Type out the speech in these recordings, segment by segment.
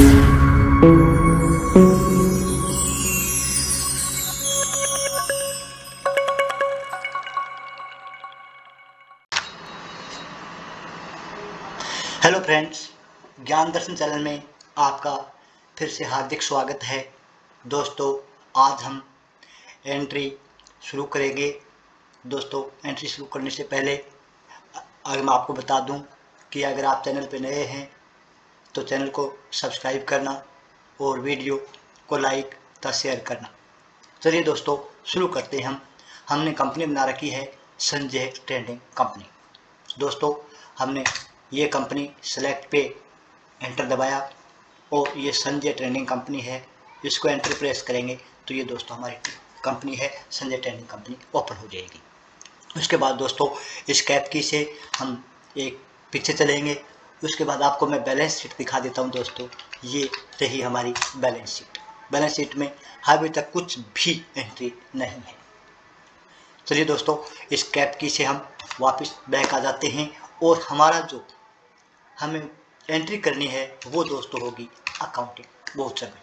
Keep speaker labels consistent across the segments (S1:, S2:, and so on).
S1: Hello friends, ज्ञान दर्शन channel में आपका फिर से हार्दिक स्वागत है। दोस्तों, आज हम एंट्री शुरू करेंगे। दोस्तों, एंट्री शुरू करने से पहले अगर मैं आपको बता दूं कि अगर आप चैनल पर नए हैं तो चैनल को सब्सक्राइब करना और वीडियो को लाइक तथा शेयर करना। चलिए दोस्तों, शुरू करते हैं। हमने कंपनी बना रखी है संजय ट्रेडिंग कंपनी। दोस्तों, हमने ये कंपनी सेलेक्ट पे एंटर दबाया और ये संजय ट्रेडिंग कंपनी है। इसको एंटर प्रेस करेंगे तो ये दोस्तों हमारी कंपनी है संजय ट्रेडिंग कंपनी ओपन हो जाएगी। उसके बाद दोस्तों, इस कैप की से हम एक पीछे चलेंगे। उसके बाद आपको मैं बैलेंस शीट दिखा देता हूँ। दोस्तों, ये रही हमारी बैलेंस शीट। बैलेंस शीट में अभी तक कुछ भी एंट्री नहीं है। चलिए दोस्तों, इस कैप की से हम वापस बैक आ जाते हैं और हमारा जो हमें एंट्री करनी है वो दोस्तों होगी अकाउंटिंग वाउचर में।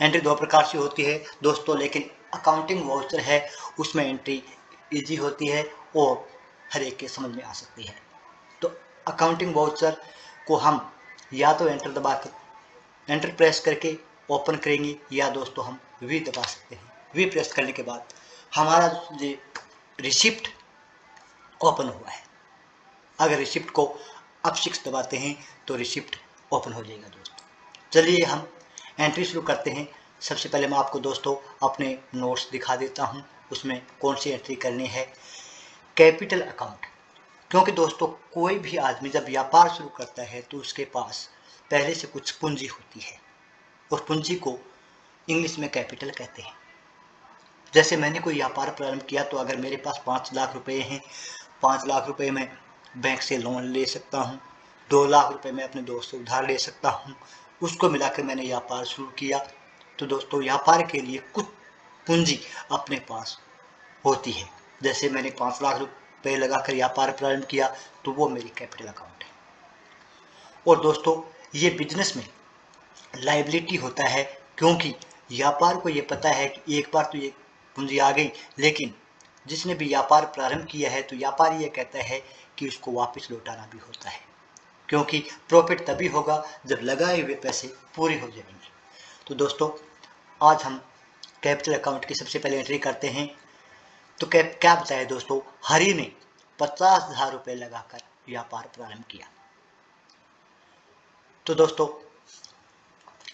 S1: एंट्री दो प्रकार से होती है दोस्तों, लेकिन अकाउंटिंग वाउचर है उसमें एंट्री इजी होती है और हर एक के समझ में आ सकती है। तो अकाउंटिंग वाउचर को हम या तो एंटर दबा कर एंटर प्रेस करके ओपन करेंगे या दोस्तों हम वी दबा सकते हैं। वी प्रेस करने के बाद हमारा ये रिसिप्ट ओपन हुआ है। अगर रिसिप्ट को अब 6 दबाते हैं तो रिसिप्ट ओपन हो जाएगा। दोस्तों, चलिए हम एंट्री शुरू करते हैं। सबसे पहले मैं आपको दोस्तों अपने नोट्स दिखा देता हूं, उसमें कौन सी एंट्री करनी है। कैपिटल अकाउंट, क्योंकि दोस्तों कोई भी आदमी जब व्यापार शुरू करता है तो उसके पास पहले से कुछ पूंजी होती है और पूंजी को इंग्लिश में कैपिटल कहते हैं। जैसे मैंने कोई व्यापार प्रारंभ किया तो अगर मेरे पास 5 लाख रुपए हैं, 5 लाख रुपए में बैंक से लोन ले सकता हूँ, 2 लाख रुपए मैं अपने दोस्त से उधार ले सकता हूँ। उसको मिलाकर मैंने व्यापार शुरू किया। तो दोस्तों, व्यापार के लिए कुछ पूंजी अपने पास होती है। जैसे मैंने 5 लाख रुपए लगाकर व्यापार प्रारंभ किया तो वो मेरी कैपिटल अकाउंट है। और दोस्तों, ये बिजनेस में लायबिलिटी होता है, क्योंकि व्यापार को ये पता है कि एक बार तो ये पूंजी आ गई, लेकिन जिसने भी व्यापार प्रारंभ किया है तो व्यापारी ये कहता है कि उसको वापस लौटाना भी होता है, क्योंकि प्रॉफिट तभी होगा जब लगाए हुए पैसे पूरे हो जाएंगे। तो दोस्तों, आज हम कैपिटल अकाउंट की सबसे पहले एंट्री करते हैं। तो क्या बताया दोस्तों, हरि ने 50,000 रुपये लगाकर व्यापार प्रारंभ किया। तो दोस्तों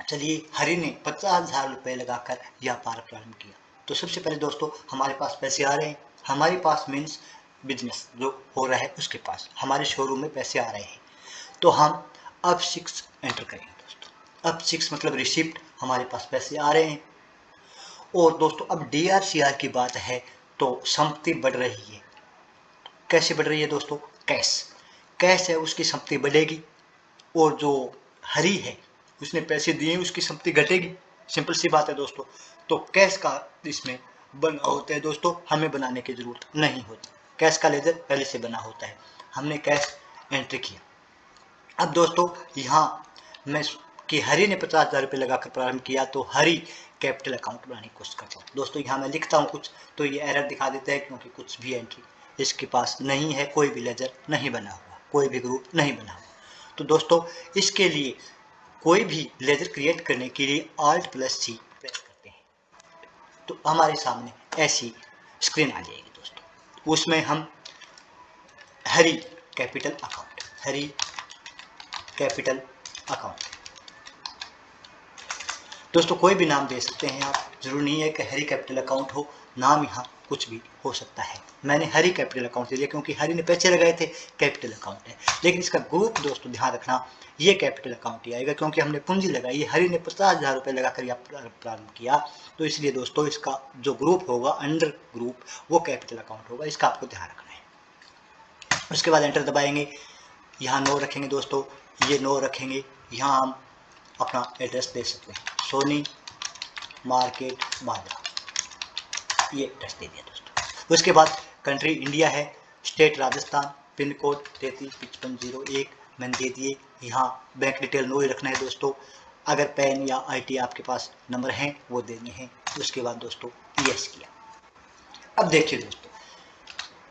S1: चलिए, हरि ने 50,000 रुपये लगाकर व्यापार प्रारंभ किया। तो सबसे पहले दोस्तों हमारे पास पैसे आ रहे हैं। हमारे पास मीन्स बिजनेस जो हो रहा है उसके पास हमारे शोरूम में पैसे आ रहे हैं। तो हम अब 6 एंटर करेंगे। दोस्तों, अब 6 मतलब रिसिप्ट, हमारे पास पैसे आ रहे हैं। और दोस्तों, अब DRCR की बात है तो संपत्ति बढ़ रही है। कैसे बढ़ रही है दोस्तों? कैश है उसकी संपत्ति बढ़ेगी, और जो हरि है उसने पैसे दिए उसकी संपत्ति घटेगी। सिंपल सी बात है दोस्तों। तो कैश का इसमें बना होता है दोस्तों, हमें बनाने की जरूरत नहीं होती। कैश का लेजर पहले से बना होता है। हमने कैश एंट्री किया। अब दोस्तों यहाँ मैं कि हरि ने 50,000 रुपये लगाकर प्रारंभ किया तो हरि कैपिटल अकाउंट बनाने की कोशिश करता हूँ। दोस्तों यहाँ मैं लिखता हूँ कुछ तो ये एरर दिखा देता है, क्योंकि कुछ भी एंट्री इसके पास नहीं है, कोई भी लेजर नहीं बना हुआ, कोई भी ग्रुप नहीं बना हुआ। तो दोस्तों इसके लिए कोई भी लेजर क्रिएट करने के लिए Alt+C प्रेस करते हैं तो हमारे सामने ऐसी स्क्रीन आ जाएगी। दोस्तों उसमें हम Hari capital account, Hari capital account, दोस्तों कोई भी नाम दे सकते हैं आप, जरूरी नहीं है कि हरि कैपिटल अकाउंट हो, नाम यहाँ कुछ भी हो सकता है। मैंने हरि कैपिटल अकाउंट ले लिया क्योंकि हरि ने पैसे लगाए थे, कैपिटल अकाउंट है। लेकिन इसका ग्रुप दोस्तों ध्यान रखना, ये कैपिटल अकाउंट ही आएगा क्योंकि हमने पूंजी लगाई है। हरि ने 50,000 रुपये लगाकर प्रारंभ किया, तो इसलिए दोस्तों इसका जो ग्रुप होगा, अंडर ग्रुप, वो कैपिटल अकाउंट होगा। इसका आपको ध्यान रखना है। उसके बाद एंटर दबाएंगे, यहाँ 9 रखेंगे दोस्तों, ये 9 रखेंगे। यहाँ हम अपना एड्रेस दे सकते हैं, सोनी मार्केट बांद्रा, ये एड्रेस दे दिया दोस्तों। उसके बाद कंट्री इंडिया है, स्टेट राजस्थान, पिन कोड 335501 मैंने दे दिए। यहाँ बैंक डिटेल 9 ही रखना है दोस्तों। अगर पैन या आईटी आपके पास नंबर हैं वो देने हैं। उसके बाद दोस्तों यस किया। अब देखिए दोस्तों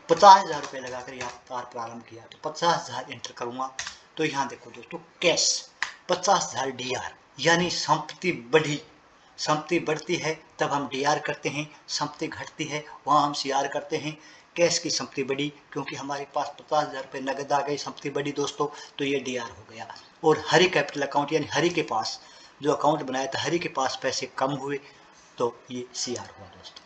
S1: 50,000 रुपये लगाकर व्यापार प्रारंभ किया तो 50,000 एंटर करूँगा तो यहाँ देखो दोस्तों कैश 50,000 डीआर, यानी संपत्ति बढ़ी। संपत्ति बढ़ती है तब हम डीआर करते हैं, संपत्ति घटती है वहाँ हम सीआर करते हैं। कैश की संपत्ति बढ़ी क्योंकि हमारे पास 50,000 रुपये नगद आ गई, संपत्ति बढ़ी दोस्तों, तो ये डीआर हो गया। और हरी कैपिटल अकाउंट यानी हरी के पास जो अकाउंट बनाया था हरी के पास पैसे कम हुए तो ये सीआर हुआ दोस्तों।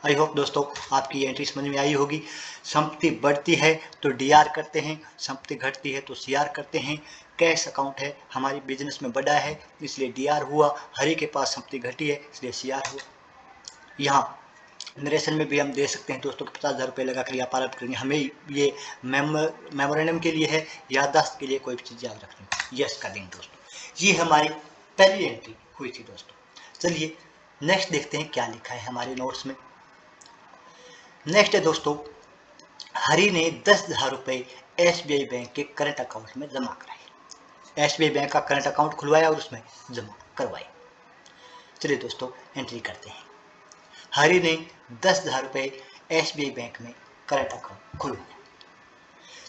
S1: आई होप दोस्तों आपकी ये एंट्री समझ में आई होगी। संपत्ति बढ़ती है तो डीआर करते हैं, संपत्ति घटती है तो सीआर करते हैं। कैश अकाउंट है, हमारी बिजनेस में बढ़ा है इसलिए डीआर हुआ, हरी के पास संपत्ति घटी है इसलिए सीआर हुआ। यहाँ नरेशन में भी हम दे सकते हैं दोस्तों 50,000 रुपये लगाकर व्यापार आरंभ करेंगे। हमें ये मेमोरेंडम के लिए है, याददाश्त के लिए कोई भी चीज़ याद रखनी, यस कर देंगे दोस्तों। ये हमारी पहली एंट्री हुई थी दोस्तों। चलिए नेक्स्ट देखते हैं क्या लिखा है हमारे नोट्स में। नेक्स्ट है दोस्तों, हरी ने 10,000 रुपये एसबीआई बैंक के करंट अकाउंट में जमा कराए। एसबीआई बैंक का करंट अकाउंट खुलवाया और उसमें जमा करवाए। चलिए दोस्तों एंट्री करते हैं। हरी ने 10,000 रुपये एसबीआई बैंक में करंट अकाउंट खुलवाया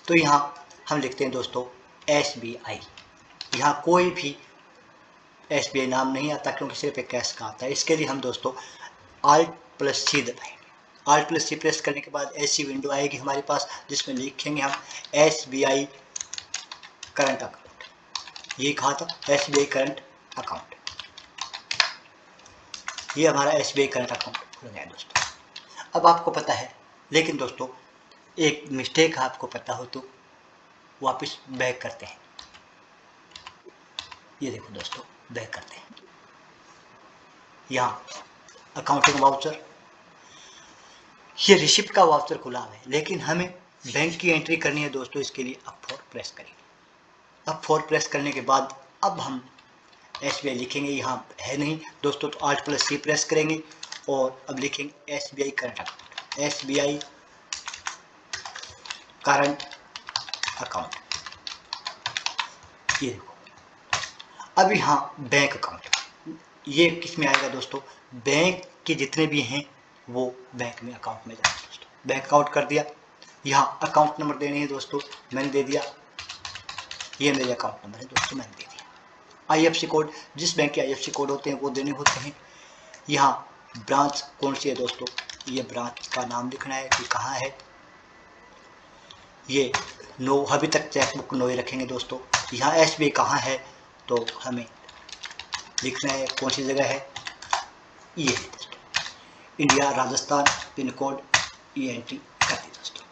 S1: तो यहाँ हम लिखते हैं दोस्तों एसबीआई। यहाँ कोई भी एसबीआई नाम नहीं आता क्योंकि सिर्फ एक कैश का आता है। इसके लिए हम दोस्तों Alt+C दबाएंगे। Alt+C प्रेस करने के बाद ऐसी विंडो आएगी हमारे पास जिसमें लिखेंगे हम एसबीआई करंट अकाउंट। ये कहा था एसबीआई करंट अकाउंट, ये हमारा एसबीआई करंट अकाउंट खुल गया दोस्तों। अब आपको पता है, लेकिन दोस्तों एक मिस्टेक आपको पता हो तो वापस बैक करते हैं। ये देखो दोस्तों बैक करते हैं। यहाँ अकाउंटिंग वाउचर, ये रिसिप्ट का वाउचर खुला है लेकिन हमें बैंक की एंट्री करनी है दोस्तों। इसके लिए F4 प्रेस करेंगे। F4 प्रेस करने के बाद अब हम एसबीआई लिखेंगे, यहाँ है नहीं दोस्तों तो Alt+C प्रेस करेंगे और अब लिखेंगे SBI current account, SBI current account. ये देखो अब यहाँ बैंक अकाउंट, ये किस में आएगा दोस्तों, बैंक के जितने भी हैं वो बैंक में अकाउंट में जाएंगे दोस्तों। बैंक अकाउंट कर दिया। यहाँ अकाउंट नंबर देने हैं दोस्तों, मैंने दे दिया, ये मेरे अकाउंट नंबर है दोस्तों, मैंने दे दिया। आईएफसी कोड, जिस बैंक के आईएफसी कोड होते हैं वो देने होते हैं। यहाँ ब्रांच कौन सी है दोस्तों, ये ब्रांच का नाम लिखना है कि कहाँ है। ये नो, अभी तक चेकबुक नो ही रखेंगे दोस्तों। यहाँ एसबीआई कहाँ है तो हमें लिखना है कौन सी जगह है, ये है दोस्तों इंडिया राजस्थान पिन कोड, ये एंट्री कर दी दोस्तों।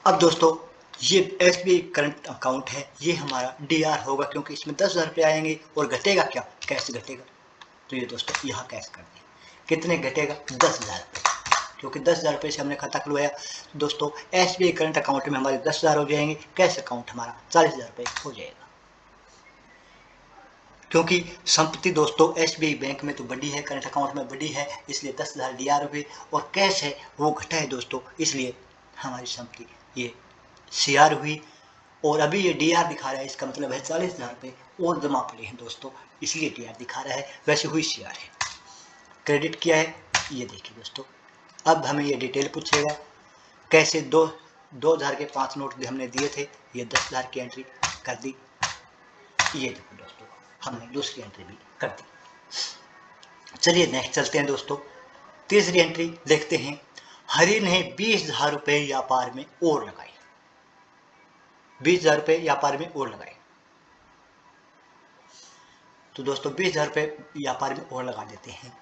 S1: अब दोस्तों ये एसबीआई करंट अकाउंट है, ये हमारा डीआर होगा क्योंकि इसमें 10,000 रुपये आएंगे और घटेगा क्या, कैश घटेगा। तो ये दोस्तों यहाँ कैश कर दिया। कितने घटेगा, 10,000 रुपये, क्योंकि 10,000 रुपये से हमने खाता खुलवाया दोस्तों। एसबीआई करंट अकाउंट में हमारे 10,000 हो जाएंगे, कैश अकाउंट हमारा 40,000 रुपये हो जाएगा। क्योंकि संपत्ति दोस्तों एसबीआई बैंक में तो बड़ी है, करंट अकाउंट में बड़ी है, इसलिए 10,000 डीआर हुए और कैश है वो घटा है दोस्तों, इसलिए हमारी संपत्ति ये सीआर हुई। और अभी ये डीआर दिखा रहा है, इसका मतलब है 40,000 रुपये और जमा पड़े हैं दोस्तों, इसलिए डीआर दिखा रहा है, वैसे हुई सीआर है। क्रेडिट किया है, ये देखिए दोस्तों। अब हमें ये डिटेल पूछेगा कैसे 2,000 के 5 नोट हमने दिए थे, ये 10,000 की एंट्री कर दी। ये देखो दोस्तों हमने दूसरी एंट्री भी कर दी। चलिए नेक्स्ट चलते हैं दोस्तों। तीसरी एंट्री देखते हैं। हरी ने 20,000 रुपये व्यापार में और लगाए, 20,000 रुपये व्यापार में और लगाए। तो दोस्तों 20,000 रुपये व्यापार में और लगा देते हैं।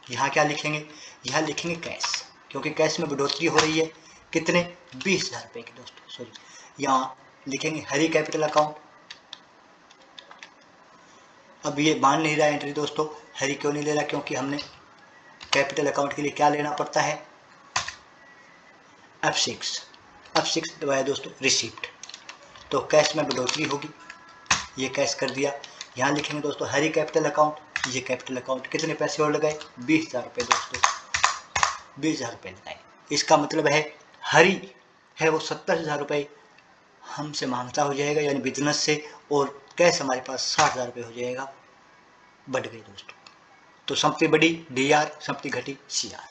S1: यहाँ क्या लिखेंगे, यहाँ लिखेंगे कैश, क्योंकि कैश में बढ़ोतरी हो रही है। कितने, 20,000 रुपये की दोस्तों, सॉरी। यहाँ लिखेंगे हरी कैपिटल अकाउंट। अब ये मान नहीं रहा एंट्री दोस्तों, हरी क्यों नहीं ले रहा, क्योंकि हमने कैपिटल अकाउंट के लिए क्या लेना पड़ता है, F6 दबाया दोस्तों, रिसिप्ट। तो कैश में बढ़ोतरी होगी, ये कैश कर दिया। यहाँ लिखेंगे दोस्तों हरी कैपिटल अकाउंट, ये कैपिटल अकाउंट। कितने पैसे और लगाए, 20,000 रुपये दोस्तों, 20,000 रुपये लगाए। इसका मतलब है हरी है वो 70,000 रुपये हमसे मांगता हो जाएगा, यानी बिजनेस से, और कैश हमारे पास 60,000 रुपये हो जाएगा, बढ़ गई दोस्तों। तो संपत्ति बढ़ी DR, संपत्ति घटी CR।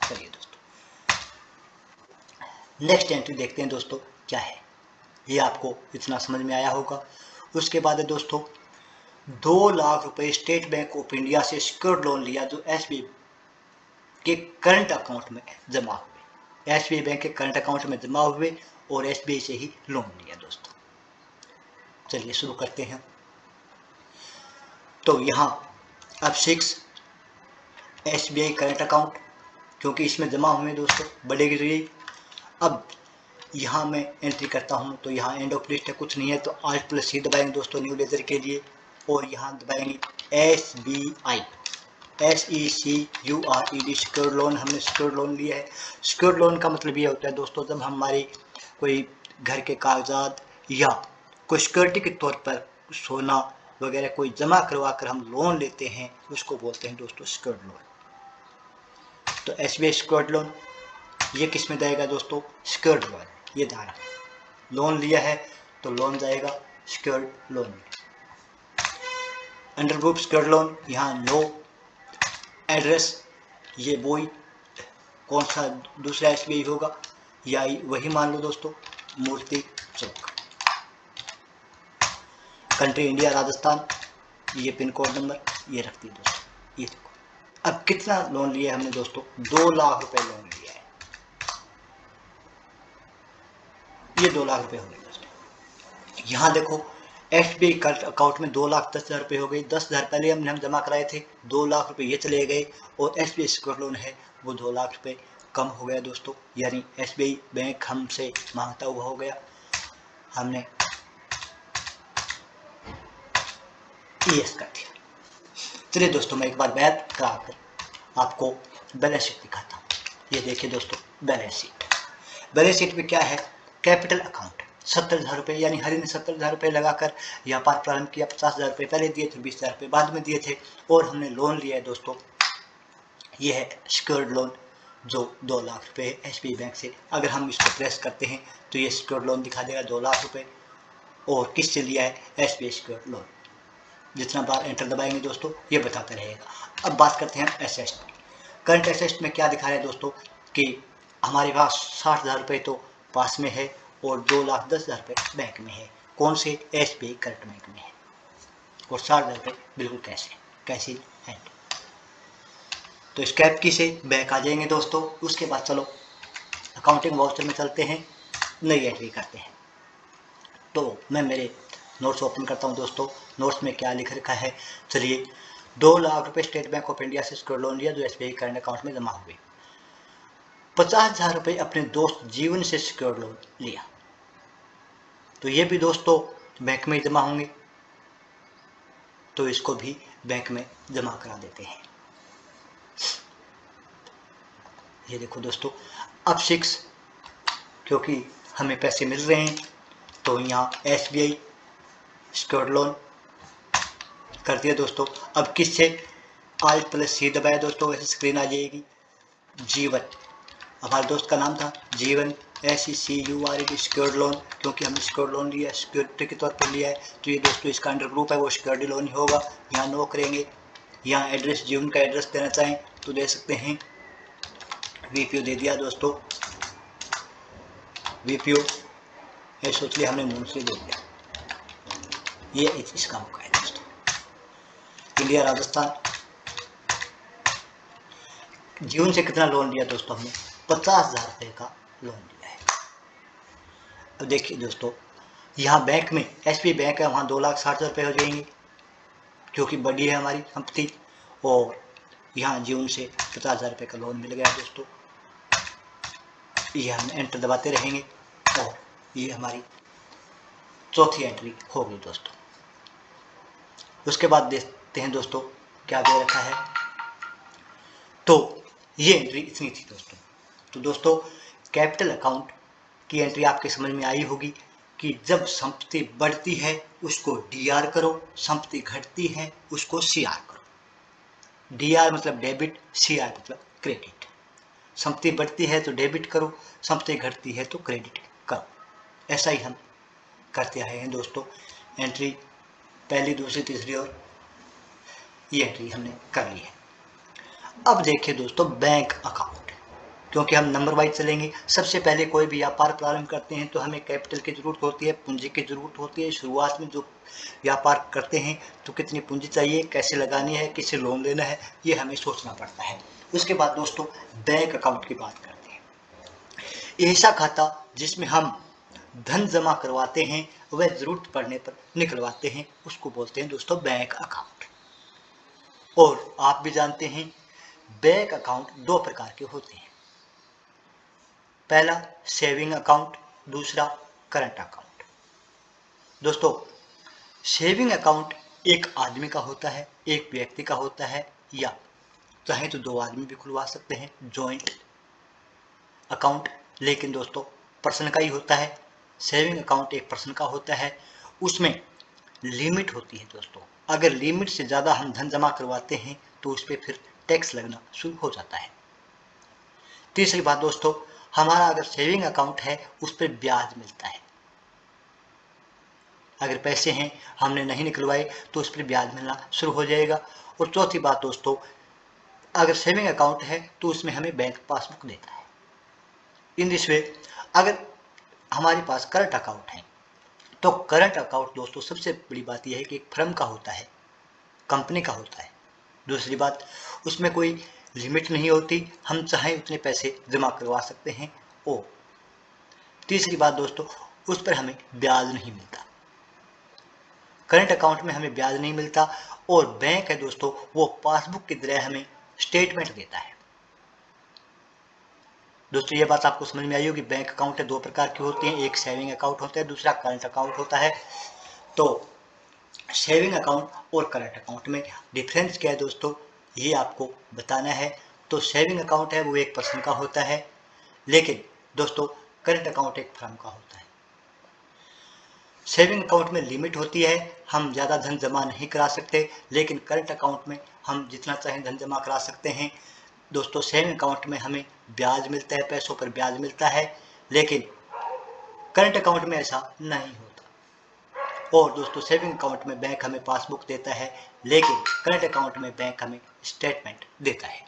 S1: चलिए दोस्तों नेक्स्ट एंट्री देखते हैं दोस्तों क्या है। ये आपको इतना समझ में आया होगा। उसके बाद है दोस्तों 2 लाख रुपए स्टेट बैंक ऑफ इंडिया से सिक्योर्ड लोन लिया जो SBI के करंट अकाउंट में जमा हुए। SBI बैंक के करंट अकाउंट में जमा हुए और SBI से ही लोन लिया दोस्तों। चलिए शुरू करते हैं। तो यहाँ अब 6 SBI करंट अकाउंट, क्योंकि इसमें जमा हुए दोस्तों, बढ़ेगी तो यही। अब यहाँ मैं एंट्री करता हूँ तो यहाँ एंड ऑफ लिस्ट है, कुछ नहीं है, तो Alt+C दबाएंगे दोस्तों न्यू लेजर के लिए, और यहाँ दबाएंगे SBI SECURED सिक्योर्ड लोन। हमने सिक्योर्ड लोन लिया है। सिक्योर्ड लोन का मतलब ये होता है दोस्तों, जब हमारी कोई घर के कागजात या कोई सिक्योरिटी के तौर पर सोना वगैरह कोई जमा करवा कर हम लोन लेते हैं, उसको बोलते हैं दोस्तों सिक्योर्ड लोन। तो SBI सिक्योर्ड लोन ये किस में जाएगा दोस्तों? Secured loan. ये धारा लोन लिया है तो लोन जाएगा सिक्योर्ड लोन में। अंडर ग्रुप सिक्योर्ड लोन, यहाँ नो एड्रेस, ये वही कौन सा दूसरा SBI होगा या वही मान लो दोस्तों, मूर्ति चौक, कंट्री इंडिया राजस्थान, ये पिन कोड नंबर ये रखती है दोस्तों। ये देखो अब कितना लोन लिया है हमने दोस्तों? 2 लाख रुपए लोन लिया है। ये 2 लाख रुपए हो गए दोस्तों। यहाँ देखो SBI करंट अकाउंट में 2,10,000 रुपये हो गई। 10,000 पहले हम जमा कराए थे, 2 लाख रुपए ये चले गए, और SBI सिक्योर्ड लोन है वो 2 लाख रुपए कम हो गया दोस्तों। यानी SBI बैंक हमसे मांगता हुआ हो गया, हमने ES कर दिया। चलिए दोस्तों मैं एक बार बैक कराकर आपको बैलेंस शीट दिखाता हूँ। ये देखिए दोस्तों बैलेंस शीट। बैलेंस शीट में क्या है? कैपिटल अकाउंट 70,000 रुपये, यानी हरि ने 70,000 रुपये लगाकर व्यापार प्रारंभ किया। 50,000 रुपये पहले दिए थे, 20,000 रुपये बाद में दिए थे, और हमने लोन लिया है दोस्तों। ये है सिक्योर्ड लोन जो 2 लाख रुपये है SBI बैंक से। अगर हम इसको प्रेस करते हैं तो ये सिक्योर्ड लोन दिखा देगा 2 लाख रुपये, और किससे लिया है? SBI secured loan. जितना बार एंटर दबाएंगे दोस्तों ये बताता रहेगा। अब बात करते हैं एसेट। करंट एसेट में क्या दिखा रहा है दोस्तों कि हमारे पास 60,000 रुपये तो पास में है और 2,10,000 रुपये बैंक में है। कौन से? SBI करंट बैंक में है, और 60,000 रुपये बिल्कुल कैश है, कैश है। तो इस कैप की से बैंक आ जाएंगे दोस्तों। उसके बाद चलो अकाउंटिंग वाउचर में चलते हैं, नई एंट्री करते हैं। तो मैं मेरे नोट्स ओपन करता हूं दोस्तों। नोट्स में क्या लिख रखा है? चलिए 2 लाख रुपए स्टेट बैंक ऑफ इंडिया से सिक्योर्ड लोन लिया जो SBI करंट अकाउंट में जमा हुए। 50,000 रुपये अपने दोस्त जीवन से सिक्योर्ड लोन लिया, तो ये भी दोस्तों बैंक में जमा होंगे, तो इसको भी बैंक में जमा करा देते हैं। ये देखो दोस्तों अब 6 क्योंकि हमें पैसे मिल रहे हैं तो यहाँ SBI सिक्योर्ड लोन कर दिया दोस्तों। अब किससे? Alt+C दबाया दोस्तों, वैसे स्क्रीन आ जाएगी। जीवन हमारे दोस्त का नाम था, जीवन SECURED सिक्योर्ड लोन, क्योंकि हमने सिक्योर्ड लोन लिया है, सिक्योरिटी के तौर पर लिया है, तो ये दोस्तों इसका अंडर ग्रुप है वो सिक्योरिटी लोन ही होगा। यहाँ नो करेंगे। यहाँ एड्रेस जीवन का एड्रेस देना चाहें तो दे सकते हैं। VPO दे दिया दोस्तों, VPO ये सोच लिया हमने मुंह से दे दिया। ये इसका मौका है दोस्तों। इंडिया राजस्थान, जीवन से कितना लोन लिया दोस्तों? हमने 50,000 रुपये का लोन लिया है। अब देखिए दोस्तों यहाँ बैंक में SBI बैंक है, वहाँ 2,60,000 रुपये हो जाएंगे क्योंकि बड़ी है हमारी संपत्ति, और यहाँ जीवन से 50,000 रुपये का लोन मिल गया दोस्तों। ये हम एंटर दबाते रहेंगे और ये हमारी चौथी एंट्री होगी दोस्तों। उसके बाद देखते हैं दोस्तों क्या दे रखा है। तो ये एंट्री इतनी थी दोस्तों। तो दोस्तों कैपिटल अकाउंट की एंट्री आपके समझ में आई होगी कि जब संपत्ति बढ़ती है उसको DR करो, संपत्ति घटती है उसको CR करो। DR मतलब डेबिट, CR मतलब क्रेडिट। संपत्ति बढ़ती है तो डेबिट करो, संपत्ति घटती है तो क्रेडिट करो। ऐसा ही हम करते आए हैं दोस्तों। एंट्री पहली, दूसरी, तीसरी और ये एंट्री हमने कर ली है। अब देखिए दोस्तों बैंक अकाउंट, क्योंकि हम नंबर वाइज चलेंगे। सबसे पहले कोई भी व्यापार प्रारंभ करते हैं तो हमें कैपिटल की जरूरत होती है, पूंजी की जरूरत होती है। शुरुआत में जो व्यापार करते हैं तो कितनी पूंजी चाहिए, कैसे लगानी है, किसे लोन लेना है, ये हमें सोचना पड़ता है। उसके बाद दोस्तों बैंक अकाउंट की बात करते हैं। ऐसा खाता जिसमें हम धन जमा करवाते हैं, वह जरूरत पड़ने पर निकलवाते हैं, उसको बोलते हैं दोस्तों बैंक अकाउंट। और आप भी जानते हैं बैंक अकाउंट दो प्रकार के होते हैं, पहला सेविंग अकाउंट, दूसरा करंट अकाउंट। दोस्तों सेविंग अकाउंट एक आदमी का होता है, एक व्यक्ति का होता है, या चाहे तो दो आदमी भी खुलवा सकते हैं, जॉइंट अकाउंट। लेकिन दोस्तों पर्सन का ही होता है। सेविंग अकाउंट एक पर्सन का होता है, उसमें लिमिट होती है दोस्तों। अगर लिमिट से ज़्यादा हम धन जमा करवाते हैं तो उस पर फिर टैक्स लगना शुरू हो जाता है। तीसरी बात दोस्तों, हमारा अगर सेविंग अकाउंट है उस पर ब्याज मिलता है। अगर पैसे हैं हमने नहीं निकलवाए तो उस पर ब्याज मिलना शुरू हो जाएगा। और चौथी बात दोस्तों, अगर सेविंग अकाउंट है तो उसमें हमें बैंक पासबुक देता है। इन दिस वे अगर हमारे पास करंट अकाउंट है तो करंट अकाउंट दोस्तों सबसे बड़ी बात यह है कि एक फर्म का होता है, कंपनी का होता है। दूसरी बात, उसमें कोई लिमिट नहीं होती, हम चाहें उतने पैसे जमा करवा सकते हैं। और तीसरी बात दोस्तों, उस पर हमें ब्याज नहीं मिलता। करंट अकाउंट में हमें ब्याज नहीं मिलता। और बैंक है दोस्तों, वो पासबुक की तरह हमें स्टेटमेंट देता है। दोस्तों ये बात आपको समझ में आई होगी। बैंक अकाउंट है दो प्रकार की होती हैं, एक सेविंग अकाउंट होता है, दूसरा करंट अकाउंट होता है। तो सेविंग अकाउंट और करंट अकाउंट में डिफरेंस क्या है दोस्तों, ये आपको बताना है। तो सेविंग अकाउंट है वो एक पर्सन का होता है, लेकिन दोस्तों करंट अकाउंट एक फर्म का होता है। सेविंग अकाउंट में लिमिट होती है, हम ज़्यादा धन जमा नहीं करा सकते, लेकिन करंट अकाउंट में हम जितना चाहें धन जमा करा सकते हैं। दोस्तों सेविंग अकाउंट में हमें ब्याज मिलता है, पैसों पर ब्याज मिलता है, लेकिन करंट अकाउंट में ऐसा नहीं होता। और दोस्तों सेविंग अकाउंट में बैंक हमें पासबुक देता है, लेकिन करंट अकाउंट में बैंक हमें स्टेटमेंट देता है।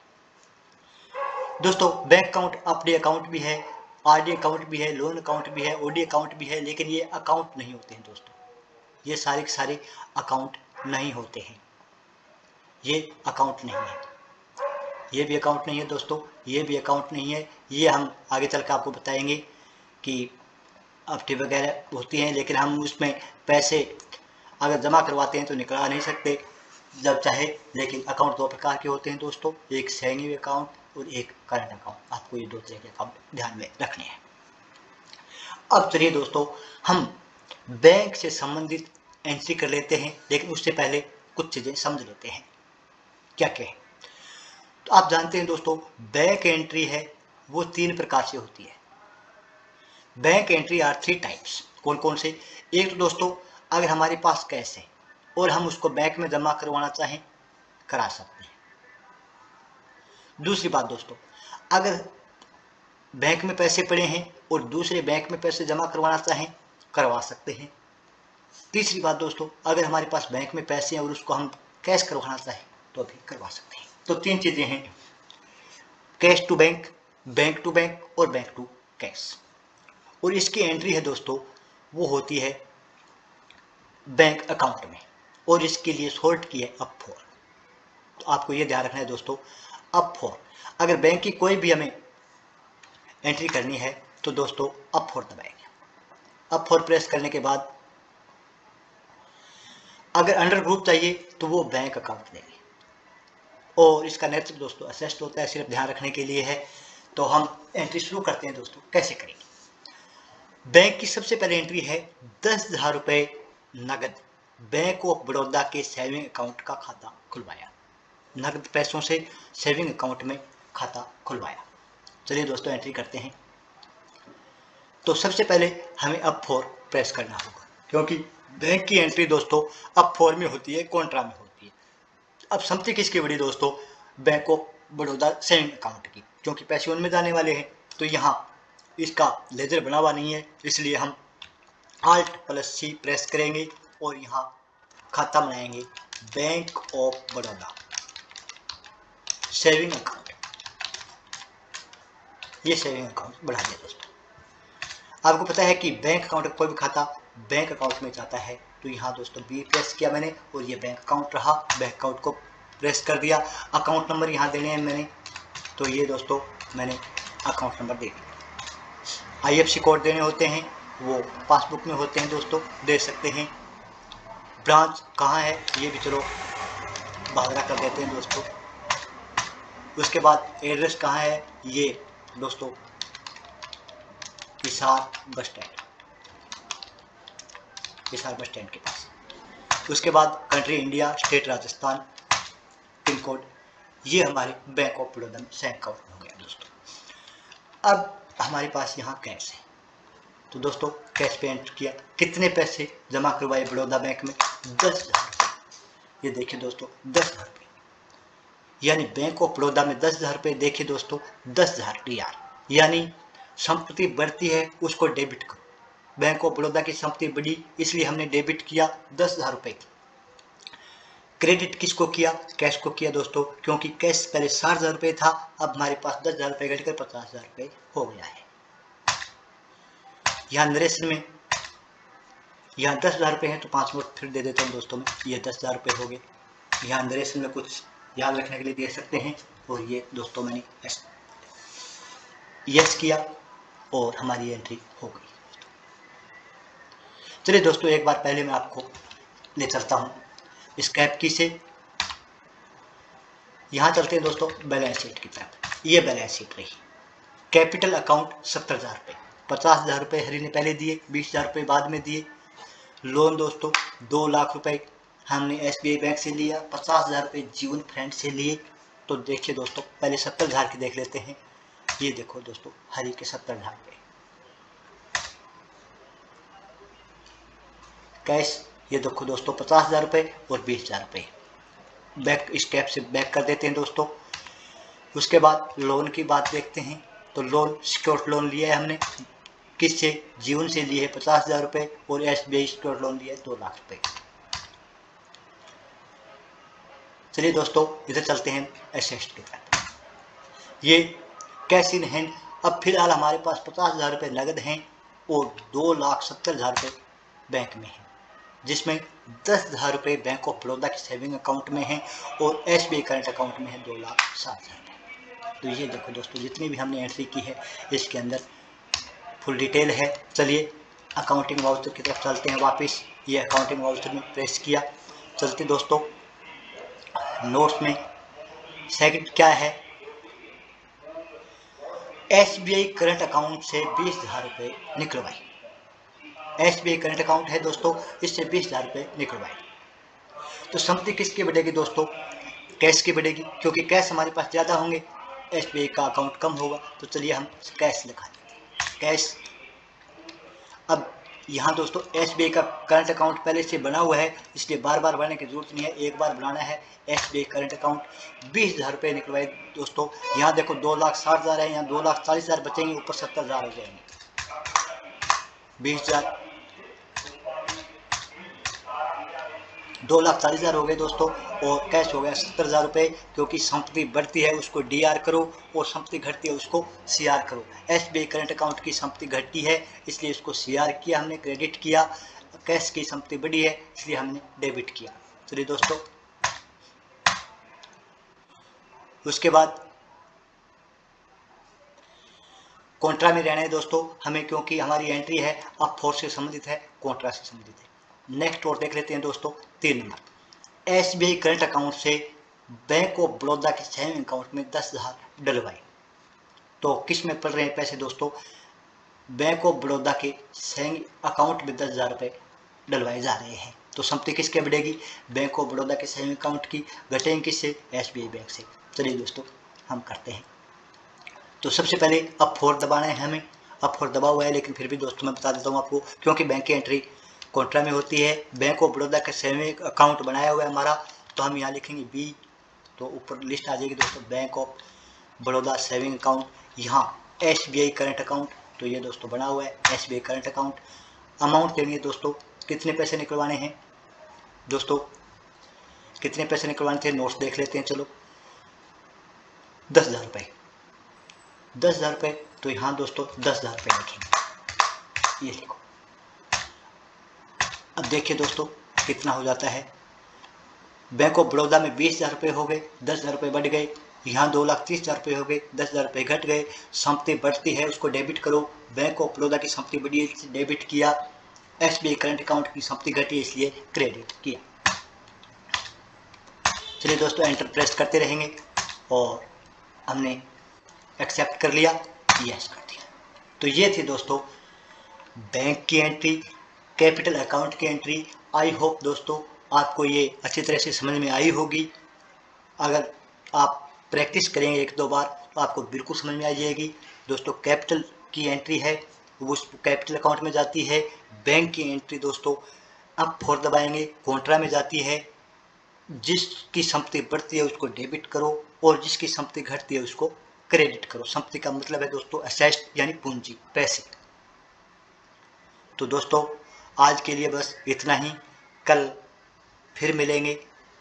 S1: दोस्तों बैंक अकाउंट एफडी अकाउंट भी है, आरडी अकाउंट भी है, लोन अकाउंट भी है, ओडी अकाउंट भी है, लेकिन ये अकाउंट नहीं होते हैं दोस्तों। ये सारे के सारे अकाउंट नहीं होते हैं, ये अकाउंट नहीं है। ये भी अकाउंट नहीं है दोस्तों, ये भी अकाउंट नहीं है। ये हम आगे चल कर आपको बताएंगे कि एफडी वगैरह होती हैं, लेकिन हम उसमें पैसे अगर जमा करवाते हैं तो निकलवा नहीं सकते जब चाहे। लेकिन अकाउंट दो प्रकार के होते हैं दोस्तों, एक सेविंग अकाउंट और एक करंट अकाउंट। आपको ये दो तरह के अकाउंट ध्यान में रखने हैं। अब चलिए दोस्तों हम बैंक से संबंधित एंट्री कर लेते हैं, लेकिन उससे पहले कुछ चीज़ें समझ लेते हैं क्या क्या है। तो आप जानते हैं दोस्तों बैंक एंट्री है वो तीन प्रकार से होती है। Bank entry are three types. कौन कौन से? एक तो दोस्तों अगर हमारे पास कैश है और हम उसको बैंक में जमा करवाना चाहें, करा सकते हैं। दूसरी बात दोस्तों, अगर बैंक में पैसे पड़े हैं और दूसरे बैंक में पैसे जमा करवाना चाहें, करवा सकते हैं। तीसरी बात दोस्तों, अगर हमारे पास बैंक में पैसे हैं और उसको हम कैश करवाना चाहें तो भी करवा सकते हैं। तो तीन चीजें हैं, cash to bank, bank to bank और बैंक टू कैश। और इसकी एंट्री है दोस्तों वो होती है बैंक अकाउंट में, और इसके लिए शॉर्ट की है अप फॉर। तो आपको ये ध्यान रखना है दोस्तों, अप फॉर। अगर बैंक की कोई भी हमें एंट्री करनी है तो दोस्तों अप फॉर दबाएंगे। अप फॉर प्रेस करने के बाद अगर अंडर ग्रुप चाहिए तो वो बैंक अकाउंट देंगे, और इसका नेतृत्व दोस्तों असेस्ट होता है, सिर्फ ध्यान रखने के लिए है। तो हम एंट्री शुरू करते हैं दोस्तों, कैसे करेंगे। बैंक की सबसे पहले एंट्री है 10,000 रुपये नगद बैंक ऑफ बड़ौदा के सेविंग अकाउंट का खाता खुलवाया। नगद पैसों से सेविंग अकाउंट में खाता खुलवाया। चलिए दोस्तों एंट्री करते हैं। तो सबसे पहले हमें अप फॉर प्रेस करना होगा, क्योंकि बैंक की एंट्री दोस्तों अप फॉर में होती है, कॉन्ट्रा में होती है। अब समझते किसकी बड़ी दोस्तों, bank of Baroda saving account की, क्योंकि पैसे उनमें जाने वाले हैं। तो यहाँ इसका लेजर बना हुआ नहीं है, इसलिए हम Alt+C प्रेस करेंगे और यहाँ खाता बनाएंगे bank of Baroda saving account. ये सेविंग अकाउंट बढ़ा दिया दोस्तों। आपको पता है कि बैंक अकाउंट का कोई भी खाता बैंक अकाउंट में जाता है, तो यहाँ दोस्तों बी प्रेस किया मैंने और ये बैंक अकाउंट रहा, बैंक अकाउंट को प्रेस कर दिया। अकाउंट नंबर यहाँ देने हैं मैंने, तो ये दोस्तों मैंने अकाउंट नंबर दे दिया। IFSC कोड देने होते हैं, वो पासबुक में होते हैं दोस्तों, दे सकते हैं। ब्रांच कहाँ है ये भी चलो बागरा कर देते हैं दोस्तों। उसके बाद एड्रेस कहाँ है ये दोस्तों, Hisar bus stand, Hisar bus stand के पास। उसके बाद country India, state Rajasthan, pin code, ये हमारे बैंक ऑफ बड़ौदा में बैंक अकाउंट हो गया दोस्तों। अब हमारे पास यहाँ कैश है, तो दोस्तों कैश पे एंटर किया। कितने पैसे जमा करवाए बड़ौदा बैंक में? 10,000 रुपये। ये देखिए दोस्तों 10,000 रुपये, यानी बैंक ऑफ बड़ौदा में 10,000 रुपये। देखिए दोस्तों 10,000 DR, यानी संपत्ति बढ़ती है उसको डेबिट करो। बैंक ऑफ बड़ौदा की संपत्ति बढ़ी इसलिए हमने डेबिट किया 10,000 रुपये की। क्रेडिट किसको किया? कैश को किया दोस्तों, क्योंकि कैश पहले 60,000 रुपये था, अब हमारे पास 10,000 रुपये घटकर 50,000 रुपये हो गया है। यहाँ नरेशन में यहाँ 10,000 रुपये हैं, तो 5 नोट फिर दे देता हूँ दोस्तों में, ये 10,000 रुपये हो गए। यहाँ नरेशन में कुछ याद रखने के लिए दे सकते हैं, और ये दोस्तों मैंने यस किया और हमारी एंट्री हो गई। चलिए दोस्तों एक बार पहले मैं आपको ले चलता हूँ स्क्रैप की से। यहाँ चलते हैं दोस्तों बैलेंस शीट की तरफ। ये बैलेंस शीट रही। कैपिटल अकाउंट 70,000 रुपये, 50,000 रुपये हरी ने पहले दिए, 20,000 रुपये बाद में दिए। लोन दोस्तों 2 लाख रुपए हमने SBI बैंक से लिया, 50,000 रुपये जीवन फ्रेंड से लिए। तो देखिए दोस्तों पहले 70,000 की देख लेते हैं। ये देखो दोस्तों हरी के 70,000 रुपये कैश। ये देखो दोस्तों 50,000 रुपये और 20,000 रुपये बैक स्टेप से बैक कर देते हैं दोस्तों। उसके बाद लोन की बात देखते हैं, तो लोन सिक्योर्ड लोन लिया है हमने, किससे? जीवन से लिए है 50,000 रुपये, और SBI सिक्योर्ड लोन लिया है 2 लाख रुपये। चलिए दोस्तों इधर चलते हैं एसेट की तरफ। ये कैश इन हैंड। अब फिलहाल हमारे पास 50,000 रुपये नगद हैं और 2,70,000 रुपये बैंक में हैं, जिसमें 10,000 रुपये बैंक ऑफ बड़ौदा के सेविंग अकाउंट में हैं और SBI करंट अकाउंट में है 2,60,000 रुपये। तो ये देखो दोस्तों जितनी भी हमने एंट्री की है इसके अंदर फुल डिटेल है। चलिए अकाउंटिंग वाउचर की तरफ चलते हैं वापस। ये अकाउंटिंग वाउचर में प्रेस किया। चलते दोस्तों नोट्स में सेकंड क्या है, SBI करंट अकाउंट से 20,000 रुपये निकलवाई। SBI करंट अकाउंट है दोस्तों, इससे 20,000 रुपये निकलवाए। तो संपत्ति किसकी बढ़ेगी दोस्तों? कैश की बढ़ेगी, क्योंकि कैश हमारे पास ज़्यादा होंगे, SBI का अकाउंट कम होगा। तो चलिए हम कैश लिखा देते हैं, कैश। अब यहाँ दोस्तों SBI का करंट अकाउंट पहले से बना हुआ है, इसलिए बार बार बनाने की जरूरत नहीं है, एक बार बनाना है। SBI करंट अकाउंट 20,000 रुपये निकलवाए दोस्तों। यहाँ देखो 2,60,000 है, यहाँ 2,40,000 बचेंगे, ऊपर 70,000 हो जाएंगे। 20,000 2,40,000 हो गए दोस्तों, और कैश हो गया 70,000 रुपये। क्योंकि संपत्ति बढ़ती है उसको DR करो और संपत्ति घटती है उसको CR करो। SBI करंट अकाउंट की संपत्ति घटती है इसलिए इसको CR किया हमने, क्रेडिट किया। कैश की संपत्ति बढ़ी है इसलिए हमने डेबिट किया। चलिए दोस्तों उसके बाद कॉन्ट्रा में रहना है दोस्तों हमें, क्योंकि हमारी एंट्री है अब फोर्स से संबंधित है, कॉन्ट्रा से संबंधित है। नेक्स्ट और देख लेते हैं दोस्तों 3 नंबर। SBI करंट अकाउंट से बैंक ऑफ बड़ौदा के सेविंग अकाउंट में 10,000 डलवाए। तो किस में पड़ रहे हैं पैसे दोस्तों? बैंक ऑफ बड़ौदा के सेविंग अकाउंट में 10,000 रुपये डलवाए जा रहे हैं। तो संपत्ति किसके बढ़ेगी? बैंक ऑफ बड़ौदा के सेविंग अकाउंट की। घटेंगे किससे? SBI बैंक से। चलिए दोस्तों हम करते हैं। तो सबसे पहले अब 4 दबाना है हमें। अब 4 दबा हुआ है, लेकिन फिर भी दोस्तों मैं बता देता हूँ आपको, क्योंकि बैंक की एंट्री कॉन्ट्रा में होती है। बैंक ऑफ बड़ौदा का सेविंग अकाउंट बनाया हुआ है हमारा, तो हम यहाँ लिखेंगे B, तो ऊपर लिस्ट आ जाएगी दोस्तों bank of Baroda saving account. यहाँ SBI करंट अकाउंट, तो ये दोस्तों बना हुआ है SBI करंट अकाउंट। अमाउंट देंगे दोस्तों, कितने पैसे निकलवाने हैं? दोस्तों कितने पैसे निकलवाने थे, नोट्स देख लेते हैं। चलो 10,000 रुपये, 10,000 रुपये। तो यहाँ दोस्तों 10,000 रुपये लिखेंगे, ये लिखो। अब देखिए दोस्तों कितना हो जाता है। बैंक ऑफ बड़ौदा में 20,000 रुपये हो गए, 10,000 रुपये बढ़ गए। यहाँ 2,30,000 रुपये हो गए, 10,000 रुपये घट गए। संपत्ति बढ़ती है उसको डेबिट करो। बैंक ऑफ बड़ौदा की संपत्ति बढ़ी है इसलिए डेबिट किया। SBI करंट अकाउंट की संपत्ति घटी है इसलिए क्रेडिट किया। चलिए दोस्तों एंटर प्रेस करते रहेंगे और हमने एक्सेप्ट कर लिया, यस कर दिया। तो ये थी दोस्तों बैंक की एंट्री, कैपिटल अकाउंट की एंट्री। आई होप दोस्तों आपको ये अच्छी तरह से समझ में आई होगी। अगर आप प्रैक्टिस करेंगे 1-2 बार तो आपको बिल्कुल समझ में आ जाएगी। दोस्तों कैपिटल की एंट्री है वो उस कैपिटल अकाउंट में जाती है। बैंक की एंट्री दोस्तों अप 4 दबाएंगे, कॉन्ट्रा में जाती है। जिसकी संपत्ति बढ़ती है उसको डेबिट करो और जिसकी संपत्ति घटती है उसको क्रेडिट करो। संपत्ति का मतलब है दोस्तों एसेट यानी पूंजी, पैसे। तो दोस्तों आज के लिए बस इतना ही। कल फिर मिलेंगे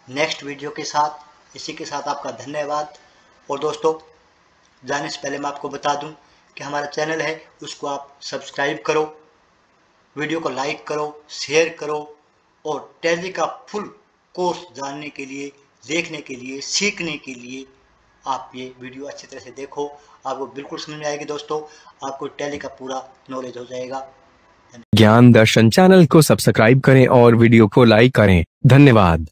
S1: नेक्स्ट वीडियो के साथ। इसी के साथ आपका धन्यवाद। और दोस्तों जाने से पहले मैं आपको बता दूं कि हमारा चैनल है उसको आप सब्सक्राइब करो, वीडियो को लाइक करो, शेयर करो और टैली का फुल कोर्स जानने के लिए, देखने के लिए, सीखने के लिए आप ये वीडियो अच्छी तरह से देखो। आपको बिल्कुल समझ में आएगी दोस्तों, आपको टैली का पूरा नॉलेज हो जाएगा।
S2: ज्ञान दर्शन चैनल को सब्सक्राइब करें और वीडियो को लाइक करें। धन्यवाद।